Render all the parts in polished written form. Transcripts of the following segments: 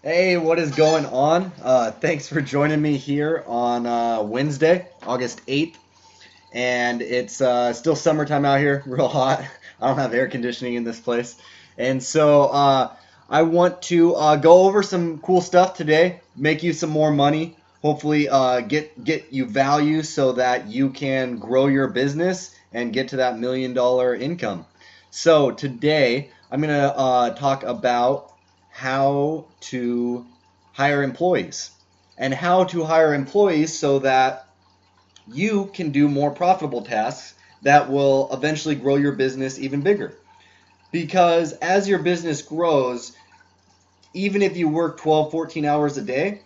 Hey, what is going on? Thanks for joining me here on Wednesday, August 8th. And it's still summertime out here, real hot. I don't have air conditioning in this place. And so I want to go over some cool stuff today, make you some more money, hopefully get you value so that you can grow your business and get to that $1 million income. So today I'm going to talk about how to hire employees and how to hire employees so that you can do more profitable tasks that will eventually grow your business even bigger. Because as your business grows, even if you work 12, 14 hours a day,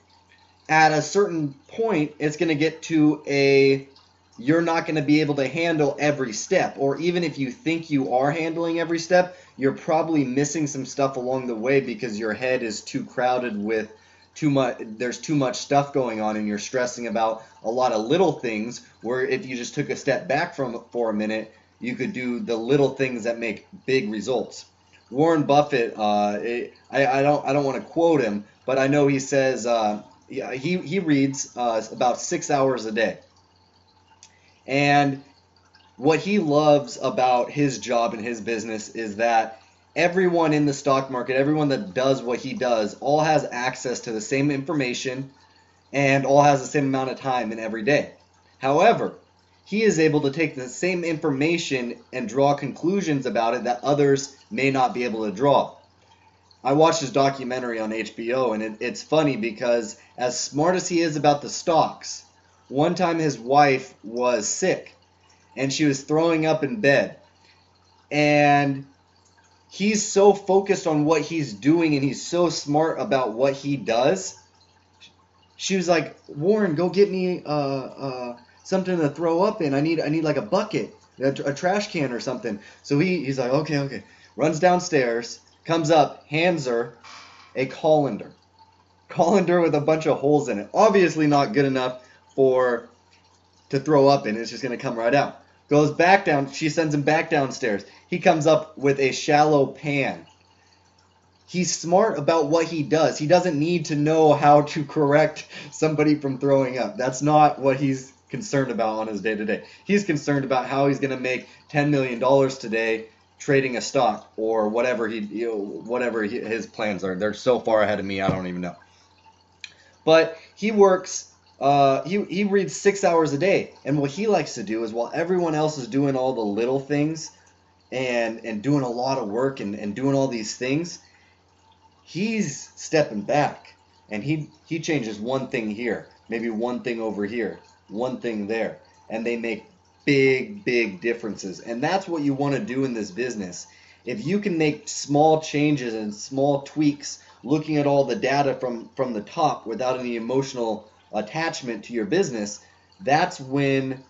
at a certain point, it's going to get to you're not going to be able to handle every step. Or even if you think you are handling every step, you're probably missing some stuff along the way because your head is too crowded with there's too much stuff going on and you're stressing about a lot of little things, where if you just took a step back for a minute, you could do the little things that make big results. Warren Buffett, I don't want to quote him, but I know he says yeah, he reads about 6 hours a day. And what he loves about his job and his business is that everyone in the stock market, everyone that does what he does, all has access to the same information and all has the same amount of time in every day. However, he is able to take the same information and draw conclusions about it that others may not be able to draw. I watched his documentary on HBO, and it's funny because as smart as he is about the stocks, one time his wife was sick and she was throwing up in bed. And he's so focused on what he's doing and he's so smart about what he does. She was like, "Warren, go get me something to throw up in. I need like a bucket, a trash can or something." So he's like, okay. Runs downstairs, comes up, hands her a colander with a bunch of holes in it. Obviously not good enough to throw up in. It's just going to come right out. Goes back down. She sends him back downstairs. He comes up with a shallow pan. He's smart about what he does. He doesn't need to know how to correct somebody from throwing up. That's not what he's concerned about on his day-to-day. He's concerned about how he's going to make $10 million today trading a stock or whatever his plans are. They're so far ahead of me, I don't even know. But he works, he reads 6 hours a day. And what he likes to do is, while everyone else is doing all the little things and doing a lot of work and doing all these things, he's stepping back. And he changes one thing here, maybe one thing over here, one thing there. And they make big differences. And that's what you want to do in this business. If you can make small changes and small tweaks, looking at all the data from the top without any emotional attachment to your business, that's when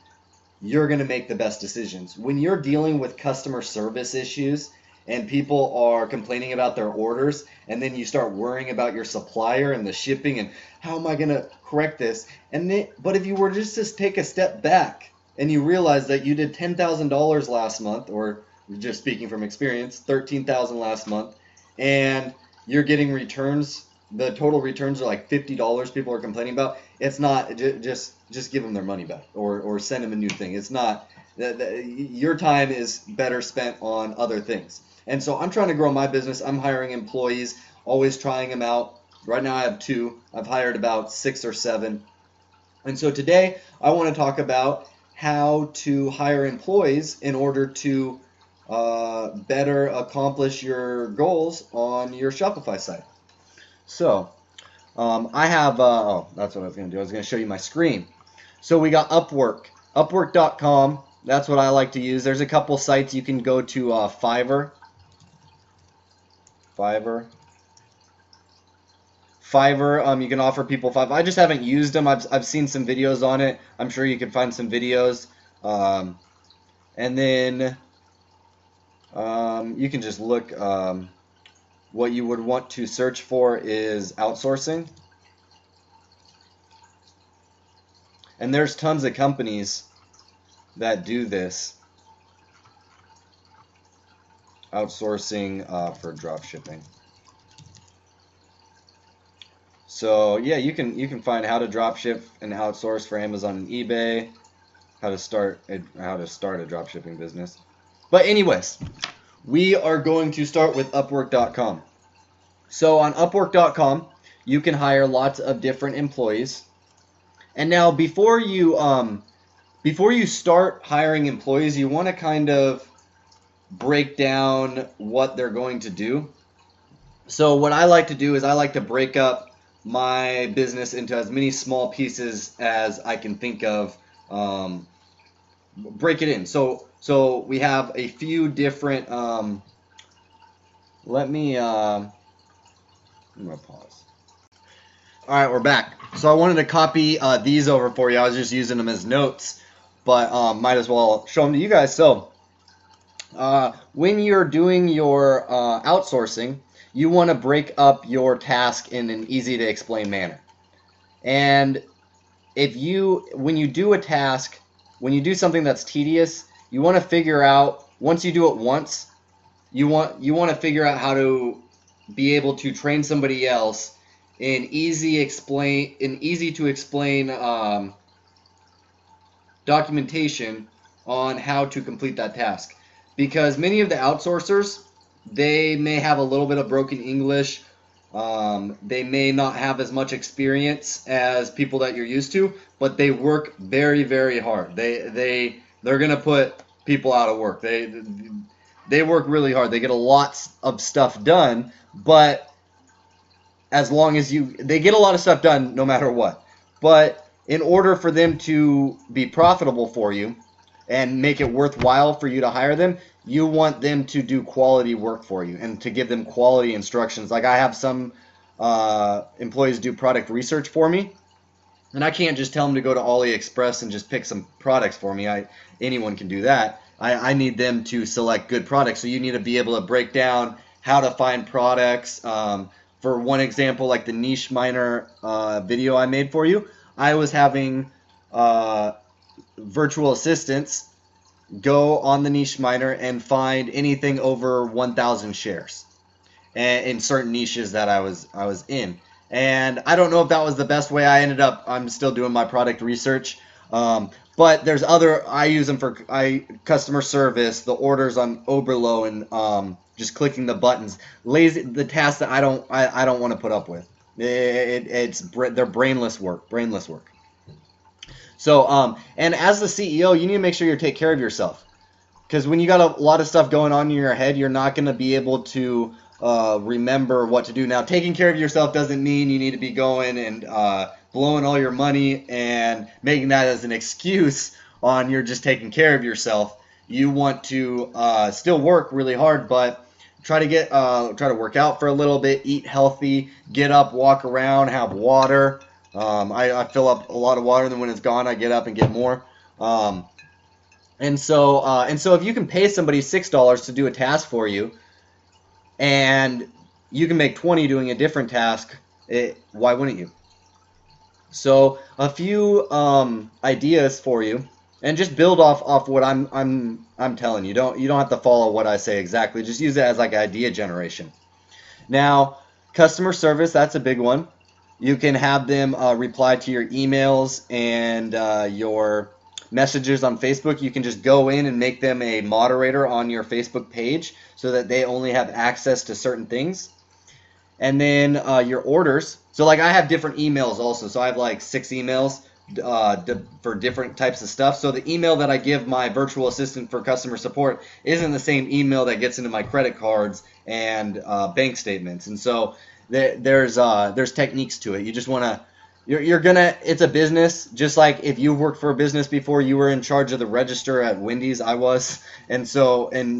you're going to make the best decisions. When you're dealing with customer service issues and people are complaining about their orders, and then you start worrying about your supplier and the shipping and how am I going to correct this? But if you were just to take a step back and you realize that you did $10,000 last month, or just speaking from experience, $13,000 last month, and you're getting returns, the total returns are like $50 people are complaining about. It's not, just give them their money back or send them a new thing. It's not, your time is better spent on other things. And so I'm trying to grow my business. I'm hiring employees, always trying them out. Right now I have 2. I've hired about 6 or 7. And so today I want to talk about how to hire employees in order to better accomplish your goals on your Shopify site. So I have, that's what I was going to do. I was going to show you my screen. So we got Upwork, Upwork.com. That's what I like to use. There's a couple sites. You can go to Fiverr. You can offer people $5. I just haven't used them. I've seen some videos on it. I'm sure you can find some videos. And then you can just look. What you would want to search for is outsourcing. And there's tons of companies that do this. Outsourcing for drop shipping. So yeah, you can find how to drop ship and outsource for Amazon and eBay, how to start a drop shipping business. But anyways, we are going to start with Upwork.com. So on Upwork.com, you can hire lots of different employees. And now before you start hiring employees, you want to kind of break down what they're going to do. So what I like to do is I like to break up my business into as many small pieces as I can think of. Break it in. So we have a few different. I'm gonna pause. All right, we're back. So I wanted to copy these over for you. I was just using them as notes, but might as well show them to you guys. So when you're doing your outsourcing, you want to break up your task in an easy to explain manner. And when you do a task, when you do something that's tedious, you want to figure out, once you do it once, you want to figure out how to be able to train somebody else in easy to explain documentation on how to complete that task. Because many of the outsourcers, they may have a little bit of broken English. They may not have as much experience as people that you're used to, but they work very, very hard. They're gonna put people out of work. They work really hard. They get a lot of stuff done, but as long as they get a lot of stuff done no matter what. But in order for them to be profitable for you and make it worthwhile for you to hire them, you want them to do quality work for you and to give them quality instructions. Like I have some employees do product research for me, and I can't just tell them to go to AliExpress and just pick some products for me. Anyone can do that. I need them to select good products. So you need to be able to break down how to find products. For one example, like the niche miner video I made for you, I was having virtual assistants go on the niche miner and find anything over 1,000 shares in certain niches that I was in. And I don't know if that was the best way. I'm still doing my product research. But there's I use them for customer service, the orders on Oberlo, and just clicking the buttons. The tasks that I don't want to put up with. They're brainless work. So and as the CEO, you need to make sure you take care of yourself, because when you got a lot of stuff going on in your head, you're not going to be able to remember what to do. Now, taking care of yourself doesn't mean you need to be going and blowing all your money and making that as an excuse on you're just taking care of yourself. You want to still work really hard, but try to work out for a little bit, eat healthy, get up, walk around, have water. I fill up a lot of water, and then when it's gone, I get up and get more. And so if you can pay somebody $6 to do a task for you, and you can make 20 doing a different task, why wouldn't you? So a few ideas for you, and just build off what I'm telling you. You don't have to follow what I say exactly. Just use it as like idea generation. Now, customer service, that's a big one. You can have them reply to your emails and your messages on Facebook. You can just go in and make them a moderator on your Facebook page so that they only have access to certain things. And then your orders. So like I have different emails also. So I have like 6 emails for different types of stuff. So the email that I give my virtual assistant for customer support isn't the same email that gets into my credit cards and bank statements. And so there's techniques to it. You just want to, it's a business. Just like if you worked for a business before, you were in charge of the register at Wendy's, I was. And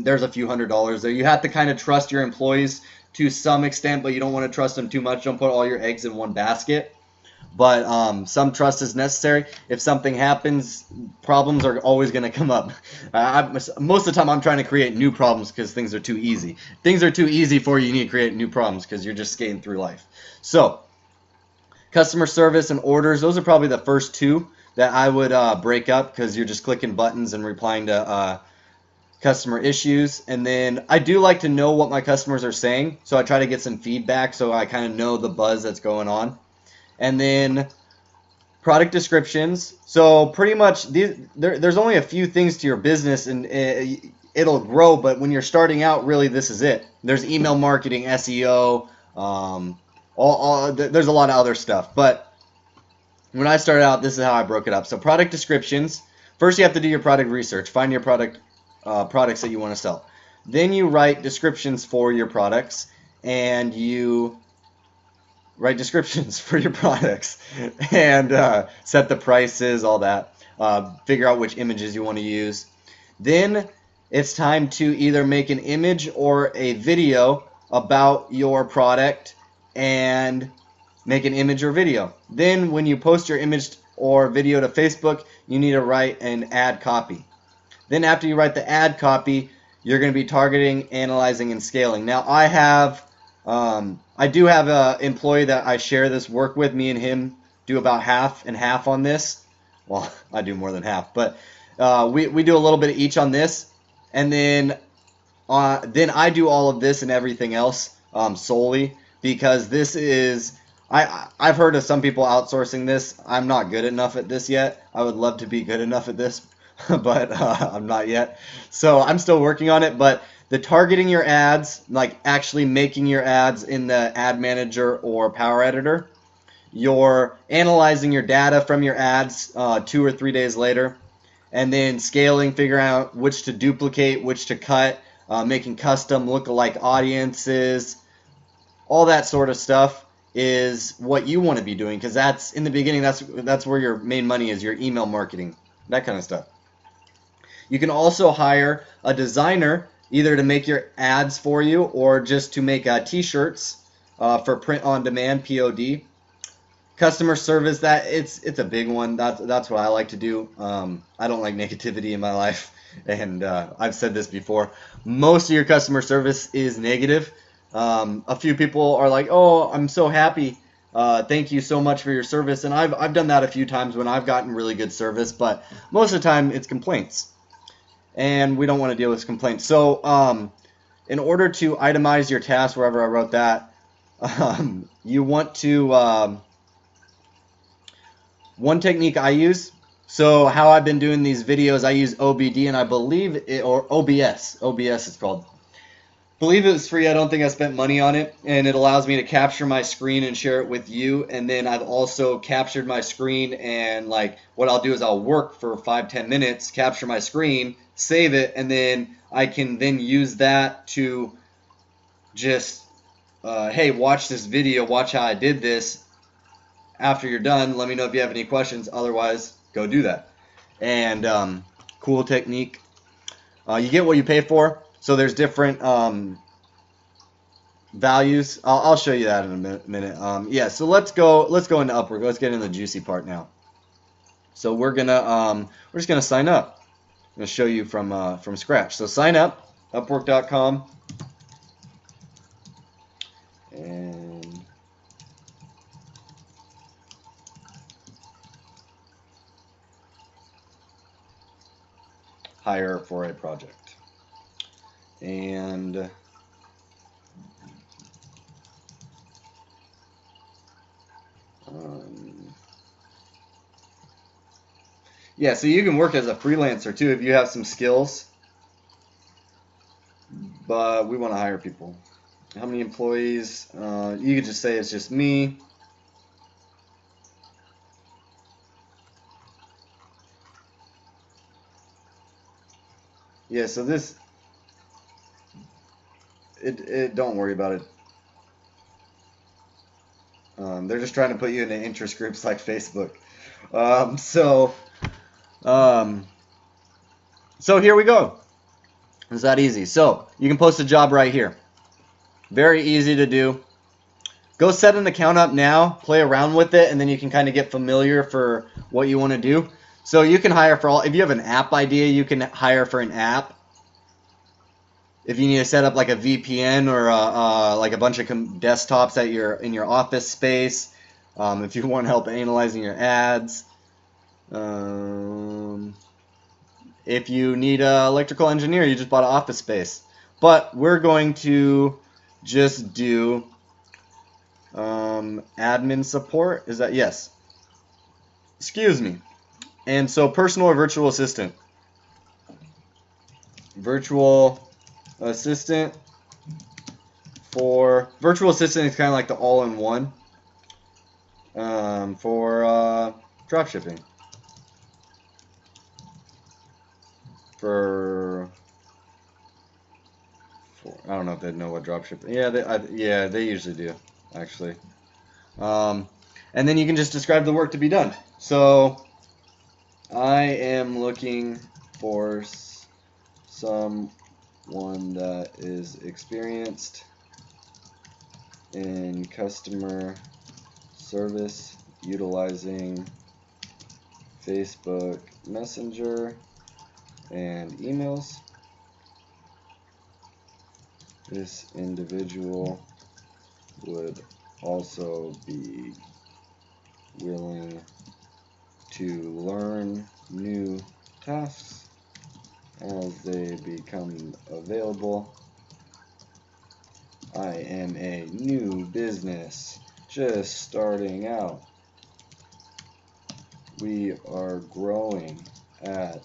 there's a few $100s there. You have to kind of trust your employees to some extent, but you don't want to trust them too much. Don't put all your eggs in one basket. But some trust is necessary. If something happens, problems are always going to come up. Most of the time I'm trying to create new problems because things are too easy. Things are too easy for you. You need to create new problems because you're just skating through life. So customer service and orders, those are probably the first 2 that I would break up, because you're just clicking buttons and replying to customer issues. And then I do like to know what my customers are saying, so I try to get some feedback so I kind of know the buzz that's going on. And then product descriptions. So pretty much there's only a few things to your business, and it'll grow. But when you're starting out, really, this is it. There's email marketing, SEO, there's a lot of other stuff. But when I started out, this is how I broke it up. So product descriptions. First, you have to do your product research. Find your products that you want to sell. Then you write descriptions for your products, and you write descriptions for your products, and set the prices, all that. Figure out which images you want to use. Then it's time to either make an image or a video about your product and make an image or video. Then when you post your image or video to Facebook, you need to write an ad copy. Then after you write the ad copy, you're going to be targeting, analyzing, and scaling. Now I do have an employee that I share this work with. Me and him do about half and half on this. Well, I do more than half, but we do a little bit of each on this, and then I do all of this and everything else solely, because this is I've heard of some people outsourcing this. I'm not good enough at this yet. I would love to be good enough at this, but I'm not yet. So I'm still working on it. But the targeting your ads, like actually making your ads in the ad manager or power editor, you're analyzing your data from your ads 2 or 3 days later, and then scaling, figuring out which to duplicate, which to cut, making custom lookalike audiences, all that sort of stuff is what you want to be doing, because that's in the beginning, that's where your main money is, your email marketing, that kind of stuff. You can also hire a designer either to make your ads for you or just to make t-shirts for print on demand, POD. Customer service, that it's a big one. That's what I like to do. I don't like negativity in my life, and I've said this before. Most of your customer service is negative. A few people are like, "Oh, I'm so happy. Thank you so much for your service," and I've done that a few times when I've gotten really good service. But most of the time, it's complaints, and we don't want to deal with complaints. So, in order to itemize your tasks, wherever I wrote that, you want to. One technique I use, so how I've been doing these videos, I use OBD, and I believe it, or OBS it's called. Believe it was free. I don't think I spent money on it, and it allows me to capture my screen and share it with you. And then I've also captured my screen, and like what I'll do is I'll work for 5-10 minutes, capture my screen, save it, and then I can then use that to just hey, watch this video, watch how I did this. After you're done, let me know if you have any questions. Otherwise, go do that. And cool technique. You get what you pay for. So there's different values. I'll show you that in a minute. Yeah. So let's go into Upwork. Let's get into the juicy part now. So we're just gonna sign up. I'm gonna show you from scratch. So sign up, Upwork.com, and hire for a project. And yeah, so you can work as a freelancer too if you have some skills, but we want to hire people. How many employees? You could just say it's just me. Yeah, so this, don't worry about it. They're just trying to put you into interest groups like Facebook. So here we go. It's that easy. So you can post a job right here. Very easy to do. Go set an account up now, play around with it, and then you can kind of get familiar for what you want to do. So you can hire for if you have an app idea, you can hire for an app. If you need to set up like a VPN or like a bunch of desktops in your office space, if you want help analyzing your ads, if you need an electrical engineer, you just bought an office space. But we're going to just do Admin support, is that? Yes. Excuse me. And so personal or virtual assistant? Virtual assistant virtual assistant is kind of like the all-in-one for drop shipping. For I don't know if they know what drop shipping. Yeah, they usually do actually. And then you can just describe the work to be done. So I am looking for someone that is experienced in customer service utilizing Facebook Messenger and emails. This individual would also be willing to learn new tasks as they become available. I am a new business just starting out. We are growing at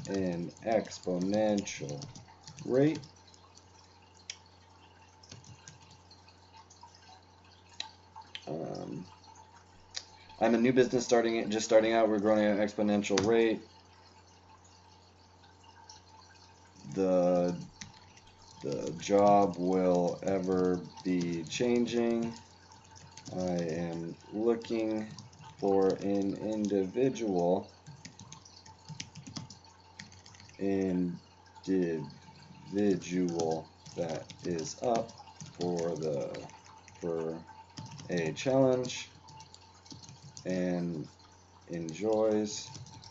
an exponential rate. I'm a new business just starting out. We're growing at an exponential rate. The job will ever be changing. I am looking for an individual that is up for a challenge and enjoys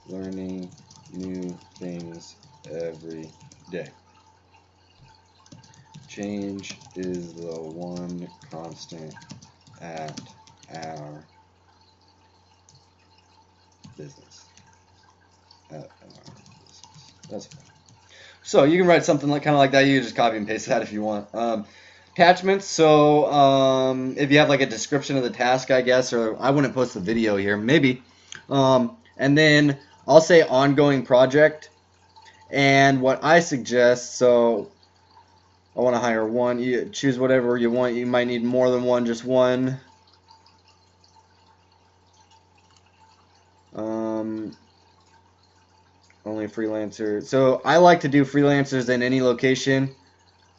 learning new things every day. Change is the one constant at our business. That's fine. So you can write something like kind of like that. You can just copy and paste that if you want. Attachments. So if you have like a description of the task, I guess, or I wouldn't post the video here, maybe. And then I'll say ongoing project. And what I suggest, so I want to hire one. You choose whatever you want. You might need more than one, just one. Only freelancer. So I like to do freelancers in any location.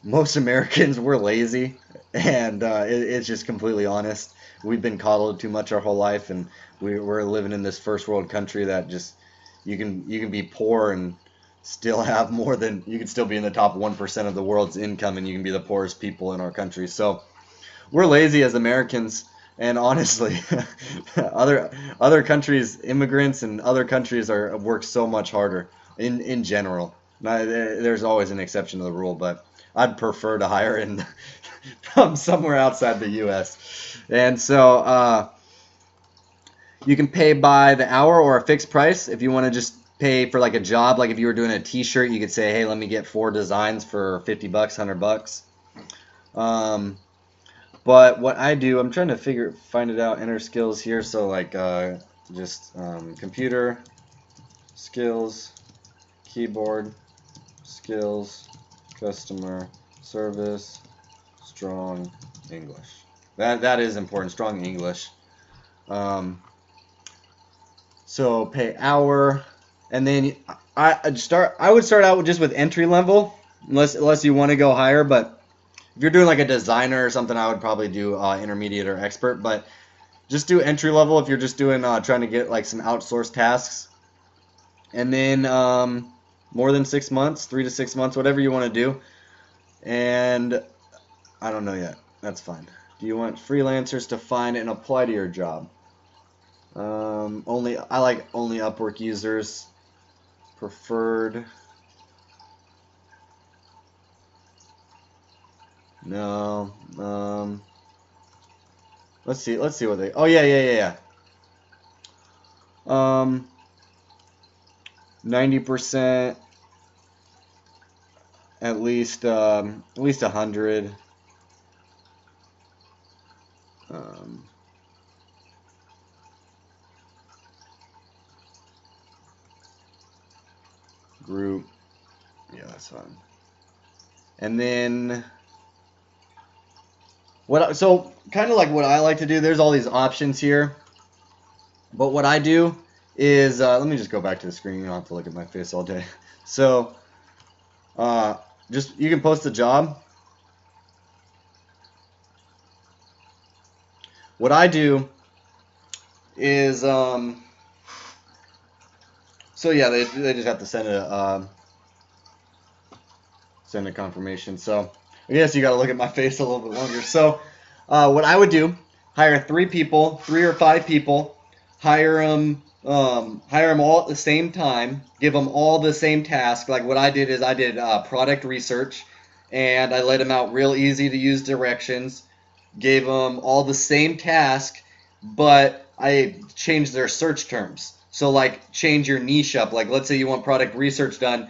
Most Americans, we're lazy, and it's just completely honest. We've been coddled too much our whole life, and we're living in this first world country that just you can be poor and still have more than you can still be in the top 1% of the world's income, and you can be the poorest people in our country. So we're lazy as Americans, and honestly, other countries, immigrants and other countries work so much harder in general. Now, there's always an exception to the rule, but I'd prefer to hire in from somewhere outside the U.S. And so you can pay by the hour or a fixed price. If you want to just pay for like a job, like if you were doing a T-shirt, you could say, hey, let me get 4 designs for $50, $100. But what I do, I'm trying to find it out, enter skills here. So like just computer skills, keyboard skills, customer service, strong English. That is important, strong English. So pay hour, and then I would start out just with entry level, unless you want to go higher. But if you're doing like a designer or something, I would probably do intermediate or expert. But just do entry level if you're just doing trying to get like some outsourced tasks. And then more than 6 months, 3 to 6 months, whatever you want to do. And I don't know yet. That's fine. Do you want freelancers to find and apply to your job? I like only Upwork users. Preferred. No. Let's see what they. Oh yeah. 90%. At least 100. group. Yeah, that's fine. And then so kind of like what I like to do, there's all these options here. But what I do is, let me just go back to the screen. You don't have to look at my face all day. So just, you can post a job. What I do is, so yeah, they just have to send a confirmation. So I guess you got to look at my face a little bit longer. So what I would do, hire 3 people, 3 or 5 people, hire them all at the same time, give them all the same task. Like what I did is I did product research, and I laid them out real easy to use directions, gave them all the same task, but I changed their search terms. So like change your niche up. Like let's say you want product research done,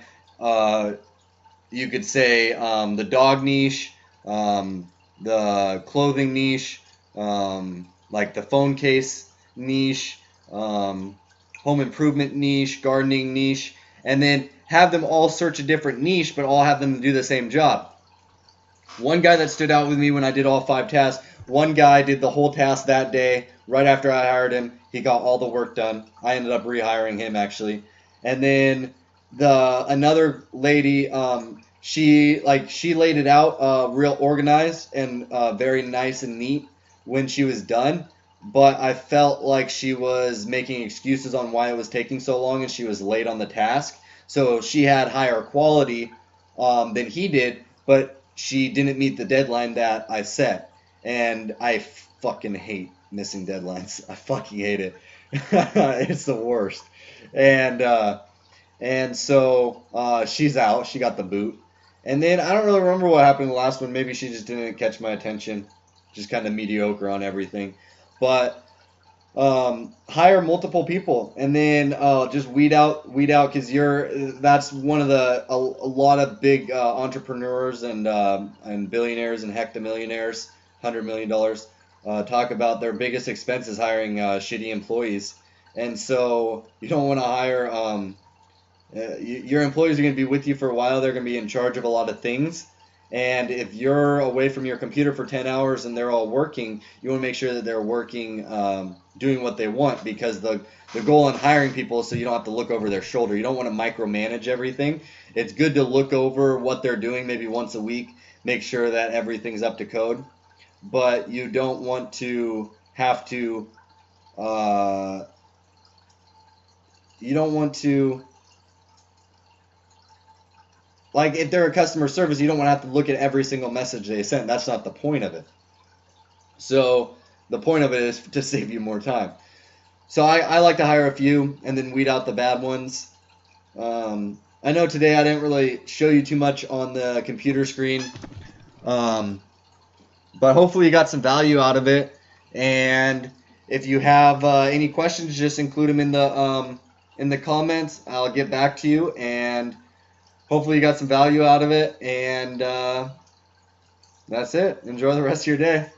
you could say the dog niche, the clothing niche, like the phone case niche, home improvement niche, gardening niche, and then have them all search a different niche, but all have them do the same job. One guy that stood out with me when I did all 5 tasks, one guy did the whole task that day. Right after I hired him, he got all the work done. I ended up rehiring him actually. And then another lady, she laid it out real organized and very nice and neat when she was done. But I felt like she was making excuses on why it was taking so long, and she was late on the task. So she had higher quality than he did, but she didn't meet the deadline that I set. And I fucking hate missing deadlines. I fucking hate it. It's the worst. And so she's out. She got the boot. And then I don't really remember what happened in the last one. Maybe she just didn't catch my attention. Just kind of mediocre on everything. But hire multiple people, and then just weed out because that's one of a lot of big entrepreneurs and billionaires and hectomillionaires, $100 million, talk about their biggest expense is hiring shitty employees. And so you don't want to hire your employees are going to be with you for a while. They're going to be in charge of a lot of things. And if you're away from your computer for 10 hours and they're all working, you want to make sure that they're working, doing what they want, because the goal in hiring people is so you don't have to look over their shoulder. You don't want to micromanage everything. It's good to look over what they're doing maybe once a week, make sure that everything's up to code. But you don't want to have to, like if they're a customer service, you don't want to have to look at every single message they send. That's not the point of it. So the point of it is to save you more time. So I like to hire a few and then weed out the bad ones. I know today I didn't really show you too much on the computer screen, but hopefully you got some value out of it. And if you have any questions, just include them in the comments. I'll get back to you, and hopefully you got some value out of it, and that's it. Enjoy the rest of your day.